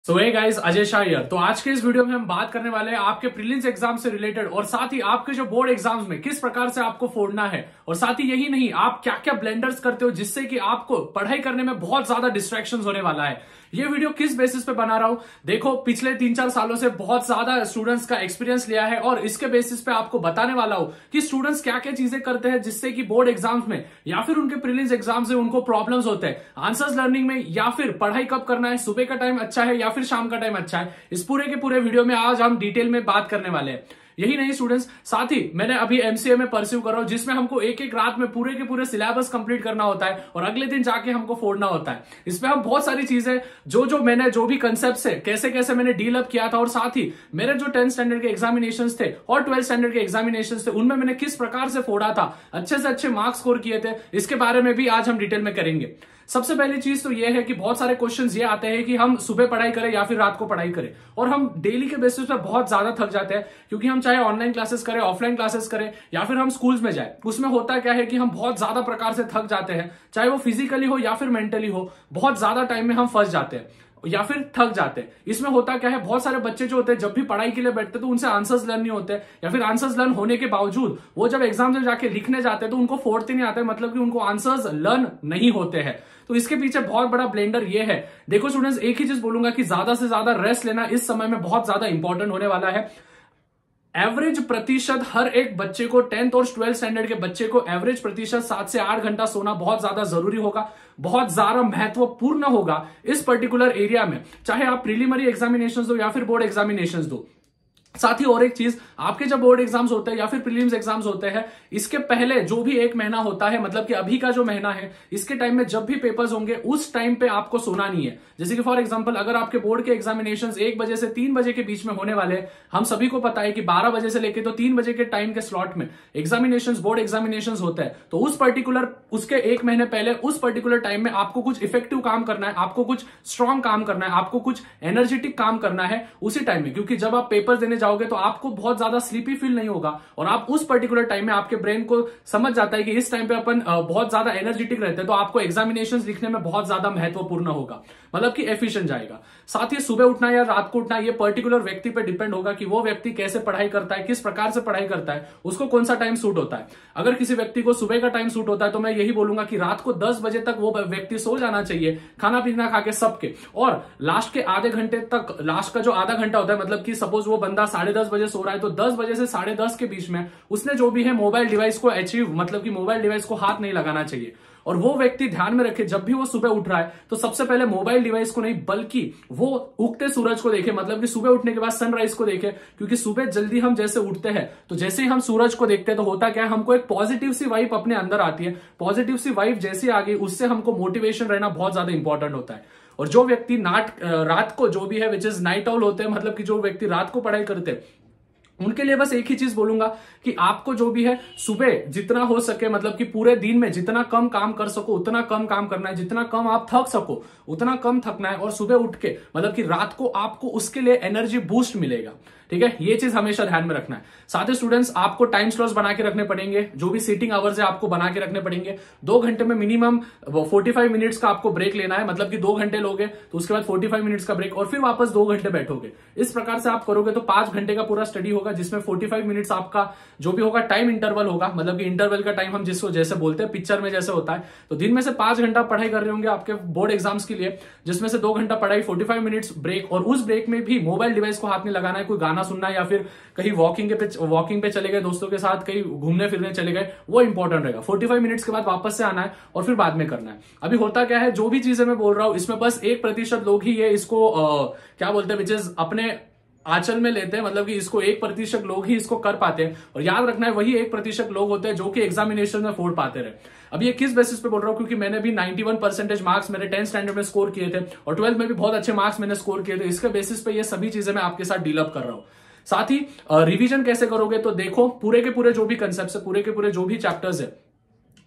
So hey guys, Ajay Shah here. तो आज के इस वीडियो में हम बात करने वाले हैं आपके प्रीलिम्स एग्जाम से रिलेटेड और साथ ही आपके जो बोर्ड एग्जाम्स में किस प्रकार से आपको फोड़ना है। और साथ ही यही नहीं, आप क्या क्या ब्लेंडर्स करते हो जिससे कि आपको पढ़ाई करने में बहुत ज्यादा डिस्ट्रैक्शंस होने वाला है। ये वीडियो किस बेसिस पे बना रहा हूं, देखो पिछले 3-4 सालों से बहुत ज्यादा स्टूडेंट्स का एक्सपीरियंस लिया है और इसके बेसिस पे आपको बताने वाला हूं कि स्टूडेंट्स क्या क्या चीजें करते हैं जिससे कि बोर्ड एग्जाम्स में या फिर उनके प्रीलिम्स एग्जाम्स में उनको प्रॉब्लम्स होते हैं आंसर्स लर्निंग में, या फिर पढ़ाई कब करना है, सुबह का टाइम अच्छा है या फिर शाम का टाइम अच्छा है। इस पूरे के पूरे वीडियो में आज हम डिटेल में बात करने वाले हैं। यही नहीं स्टूडेंट्स, साथ ही मैंने अभी एमसीए में परस्यू कर रहा हूं जिसमें हमको एक एक रात में पूरे के पूरे सिलेबस कंप्लीट करना होता है और अगले दिन जाके हमको फोड़ना होता है। इसमें हम बहुत सारी चीजें मैंने जो भी कंसेप्ट है कैसे कैसे मैंने डील अप किया था और साथ ही मेरे जो 10th स्टैंडर्ड के एग्जामिनेशंस थे और 12th स्टैंडर्ड के एग्जामिनेशंस थे उनमें मैंने किस प्रकार से फोड़ा था, अच्छे से अच्छे मार्क्स स्कोर किए थे, इसके बारे में भी आज हम डिटेल में करेंगे। सबसे पहली चीज तो यह है कि बहुत सारे क्वेश्चंस ये आते हैं कि हम सुबह पढ़ाई करें या फिर रात को पढ़ाई करें, और हम डेली के बेसिस पे बहुत ज्यादा थक जाते हैं क्योंकि हम चाहे ऑनलाइन क्लासेस करें, ऑफलाइन क्लासेस करें या फिर हम स्कूल्स में जाए, उसमें होता क्या है कि हम बहुत ज्यादा प्रकार से थक जाते हैं, चाहे वो फिजिकली हो या फिर मेंटली हो। बहुत ज्यादा टाइम में हम फंस जाते हैं या फिर थक जाते हैं। इसमें होता क्या है, बहुत सारे बच्चे जो होते हैं जब भी पढ़ाई के लिए बैठते हैं तो उनसे आंसर्स लर्न नहीं होते, या फिर आंसर्स लर्न होने के बावजूद वो जब एग्जाम में जाके लिखने जाते हैं तो उनको फोड़ते नहीं आते, मतलब कि उनको आंसर्स लर्न नहीं होते हैं। तो इसके पीछे बहुत बड़ा ब्लेंडर ये है। देखो स्टूडेंट्स, एक ही चीज बोलूंगा कि ज्यादा से ज्यादा रेस्ट लेना इस समय में बहुत ज्यादा इंपॉर्टेंट होने वाला है। एवरेज प्रतिशत हर एक बच्चे को 10th और 12th स्टैंडर्ड के बच्चे को एवरेज प्रतिशत 7 से 8 घंटा सोना बहुत ज्यादा जरूरी होगा, बहुत ज्यादा महत्वपूर्ण होगा इस पर्टिकुलर एरिया में, चाहे आप प्रीलिमिनरी एग्जामिनेशंस दो या फिर बोर्ड एग्जामिनेशंस दो। साथ ही और एक चीज, आपके जब बोर्ड एग्जाम्स होते हैं या फिर प्रीलिम्स एग्जाम्स होते हैं, इसके पहले जो भी एक महीना होता है, मतलब कि अभी का जो महीना है, इसके टाइम में जब भी पेपर्स होंगे उस टाइम पे आपको सोना नहीं है। जैसे कि फॉर एग्जांपल, अगर आपके बोर्ड के एग्जामिनेशंस 1 बजे से 3 बजे के बीच में होने वाले हैं, हम सभी को पता है कि 12 बजे से लेकर तो 3 बजे के टाइम के स्लॉट में एग्जामिनेशंस, बोर्ड एग्जामिनेशंस होता है। तो उस पर्टिकुलर, उसके 1 महीने पहले उस पर्टिकुलर टाइम में आपको कुछ इफेक्टिव काम करना है, आपको कुछ स्ट्रॉन्ग काम करना है, आपको कुछ एनर्जेटिक काम करना है उसी टाइम में, क्योंकि जब आप पेपर देने जाओगे तो आपको बहुत ज्यादा स्लीपी फील नहीं होगा और आप उस पर्टिकुलर टाइम में, आपके ब्रेन को समझ जाता है कि इस टाइम पे अपन बहुत ज्यादा एनर्जेटिक रहते हैं, तो आपको एग्जामिनेशंस लिखने में बहुत ज्यादा महत्वपूर्ण होगा, मतलब कि एफिशिएंट जाएगा। साथ ही सुबह उठना या रात को उठना ये पर्टिकुलर व्यक्ति पे डिपेंड होगा कि वो व्यक्ति कैसे पढ़ाई करता है, किस प्रकार से पढ़ाई करता है, उसको कौन सा टाइम सूट होता है। अगर किसी व्यक्ति को सुबह का टाइम सूट होता है तो मैं यही बोलूंगा कि रात को 10 बजे तक वो व्यक्ति सो जाना चाहिए, खाना पीना खा के सबके, और लास्ट के आधे घंटे तक, लास्ट का जो आधा घंटा होता है, मतलब कि सपोज वो बंदा 10:30 बजे सो रहा है तो 10 बजे से 10:30 के बीच में उसने जो भी है मोबाइल डिवाइस को अचीव, मतलब कि मोबाइल डिवाइस को हाथ नहीं लगाना चाहिए। और वो व्यक्ति ध्यान में रखे, जब भी वो सुबह उठ रहा है तो सबसे पहले मोबाइल डिवाइस को नहीं बल्कि वो उगते सूरज को देखे, मतलब कि सुबह उठने के बाद सनराइज को देखे, क्योंकि सुबह जल्दी हम जैसे उठते हैं तो जैसे ही हम सूरज को देखते हैं तो होता क्या है, हमको एक पॉजिटिव सी वाइब अपने अंदर आती है। पॉजिटिव सी वाइब जैसी आ गई उससे हमको मोटिवेशन रहना बहुत ज्यादा इंपॉर्टेंट होता है। और जो व्यक्ति रात को जो भी है विच इज नाइट आउल होते हैं, मतलब कि जो व्यक्ति रात को पढ़ाई करते हैं, उनके लिए बस एक ही चीज बोलूंगा कि आपको जो भी है सुबह जितना हो सके, मतलब कि पूरे दिन में जितना कम काम कर सको उतना कम काम करना है, जितना कम आप थक सको उतना कम थकना है, और सुबह उठ के, मतलब कि रात को आपको उसके लिए एनर्जी बूस्ट मिलेगा। ठीक है, ये चीज हमेशा ध्यान में रखना है। साथ ही स्टूडेंट्स, आपको टाइम स्लॉट्स बना के रखने पड़ेंगे, जो भी सीटिंग आवर्स है आपको बना के रखने पड़ेंगे। 2 घंटे में मिनिमम 45 मिनट्स का आपको ब्रेक लेना है, मतलब कि 2 घंटे लोगे तो उसके बाद 45 मिनट्स का ब्रेक और फिर वापस 2 घंटे बैठोगे। इस प्रकार से आप करोगे तो 5 घंटे का पूरा स्टडी होगा, जिसमें 45 मिनट्स आपका जो भी होगा टाइम इंटरवल होगा, मतलब कि इंटरवल का टाइम हम जिसको जैसे बोलते हैं पिक्चर में जैसे होता है। तो दिन में से 5 घंटा पढ़ाई कर रहे होंगे आपके बोर्ड एग्जाम्स के लिए, जिसमें से 2 घंटा पढ़ाई, 45 मिनट्स ब्रेक, और उस ब्रेक में भी मोबाइल डिवाइस को हाथ नहीं लगाना है, कोई गाना सुनना है या फिर कहीं वॉकिंग पे चले गए दोस्तों के साथ, कहीं घूमने फिरने चले गए, वो इंपॉर्टेंट रहेगा। 45 मिनट्स के बाद वापस से आना है और फिर बाद में करना है। अभी होता क्या है, जो भी चीजें मैं बोल रहा हूं इसमें बस 1% लोग ही ये इसको क्या बोलते हैं विच इज अपने आंचल में लेते हैं, मतलब कि इसको 1% लोग ही इसको कर पाते हैं। और याद रखना है, वही 1% लोग होते हैं जो कि एग्जामिनेशन में फोड़ पाते रहे। अब ये किस बेसिस पे बोल रहा हूं, क्योंकि मैंने भी 91% मार्क्स मेरे 10th स्टैंडर्ड में स्कोर किए थे और 12th में भी बहुत अच्छे मार्क्स मैंने स्कोर किए थे। इसके बेसिस पे ये सभी चीजें मैं आपके साथ डील अप कर रहा हूं। साथ ही रिवीजन कैसे करोगे, तो देखो पूरे के पूरे जो भी कंसेप्ट है, पूरे के पूरे जो भी चैप्टर्स है,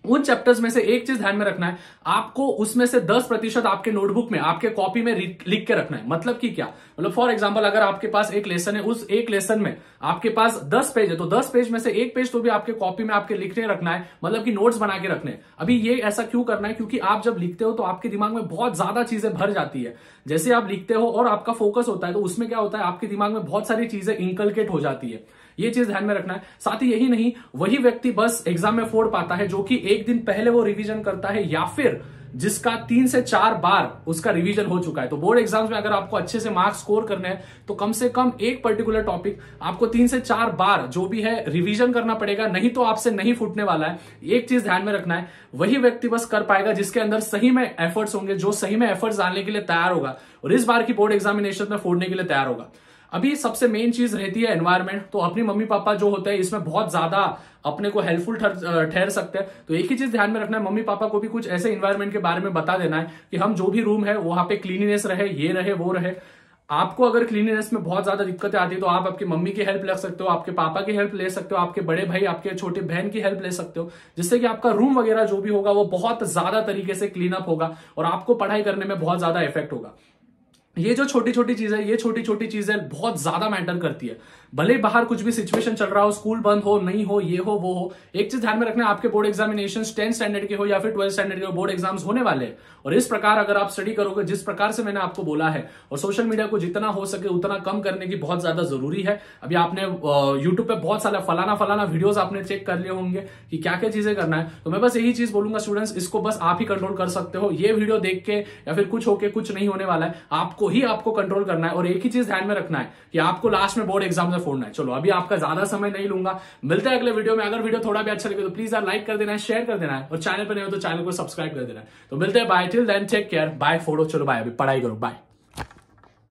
उन चैप्टर्स में से एक चीज ध्यान में रखना है, आपको उसमें से 10% आपके नोटबुक में, आपके कॉपी में लिख के रखना है। मतलब कि क्या, मतलब फॉर एग्जांपल अगर आपके पास एक लेसन है, उस एक लेसन में आपके पास 10 पेज है, तो 10 पेज में से एक पेज तो भी आपके कॉपी में आपके लिखने रखना है, मतलब कि नोट्स बना के रखने। अभी ये ऐसा क्यों करना है, क्योंकि आप जब लिखते हो तो आपके दिमाग में बहुत ज्यादा चीजें भर जाती है। जैसे आप लिखते हो और आपका फोकस होता है, तो उसमें क्या होता है, आपके दिमाग में बहुत सारी चीजें इंकलकेट हो जाती है। ये चीज ध्यान में रखना है। साथ ही यही नहीं, वही व्यक्ति बस एग्जाम में फोड़ पाता है जो कि एक दिन पहले वो रिवीजन करता है, या फिर जिसका 3 से 4 बार उसका रिवीजन हो चुका है। तो बोर्ड एग्जाम्स में अगर आपको अच्छे से मार्क्स स्कोर करने हैं तो कम से कम एक पर्टिकुलर टॉपिक आपको 3 से 4 बार जो भी है रिवीजन करना पड़ेगा, नहीं तो आपसे नहीं फूटने वाला है। एक चीज ध्यान में रखना है, वही व्यक्ति बस कर पाएगा जिसके अंदर सही में एफर्ट्स होंगे, जो सही में एफर्ट्स डालने के लिए तैयार होगा और इस बार की बोर्ड एग्जामिनेशन में फोड़ने के लिए तैयार होगा। अभी सबसे मेन चीज रहती है एनवायरमेंट। तो अपनी मम्मी पापा जो होते हैं इसमें बहुत ज्यादा अपने को हेल्पफुल ठहर सकते हैं। तो एक ही चीज ध्यान में रखना है, मम्मी पापा को भी कुछ ऐसे एनवायरमेंट के बारे में बता देना है कि हम जो भी रूम है वहां पे क्लीनिनेस रहे, ये रहे, वो रहे। आपको अगर क्लीनिनेस में बहुत ज्यादा दिक्कतें आती है तो आप आपकी मम्मी की हेल्प ले सकते हो, आपके पापा की हेल्प ले सकते हो, आपके बड़े भाई, आपके छोटे बहन की हेल्प ले सकते हो, जिससे कि आपका रूम वगैरह जो भी होगा वो बहुत ज्यादा तरीके से क्लीन अप होगा और आपको पढ़ाई करने में बहुत ज्यादा इफेक्ट होगा। ये जो छोटी छोटी चीजें, ये छोटी छोटी चीजें बहुत ज्यादा मैटर करती है। भले बाहर कुछ भी सिचुएशन चल रहा हो, स्कूल बंद हो, नहीं हो, ये हो, वो हो, एक चीज ध्यान में रखना है, आपके बोर्ड एग्जामिनेशन 10th स्टैंडर्ड के हो या फिर 12th स्टैंडर्ड के बोर्ड एग्जाम्स होने वाले हैं। और इस प्रकार अगर आप स्टडी करोगे जिस प्रकार से मैंने आपको बोला है, और सोशल मीडिया को जितना हो सके उतना कम करने की बहुत ज्यादा जरूरी है। अभी आपने यूट्यूब पे बहुत सारा फलाना वीडियोस आपने चेक कर लिए होंगे कि क्या क्या चीजें करना है। तो मैं बस यही चीज बोलूंगा स्टूडेंट्स, इसको बस आप ही कंट्रोल कर सकते हो। ये वीडियो देख के या फिर कुछ होके कुछ नहीं होने वाला है, आपको कंट्रोल करना है। और एक ही चीज ध्यान में रखना है कि आपको लास्ट में बोर्ड एग्जाम में फोड़ना है। चलो अभी आपका ज्यादा समय नहीं लूंगा, मिलते हैं अगले वीडियो में। अगर वीडियो थोड़ा भी अच्छा लगे तो प्लीज यार लाइक कर देना है, शेयर कर देना है, और चैनल पर नहीं हो तो चैनल को सब्सक्राइब कर देना है। तो मिलते हैं, bye, till then take care, bye, फोड़ो, चलो बाय, अभी पढ़ाई करो, बाय।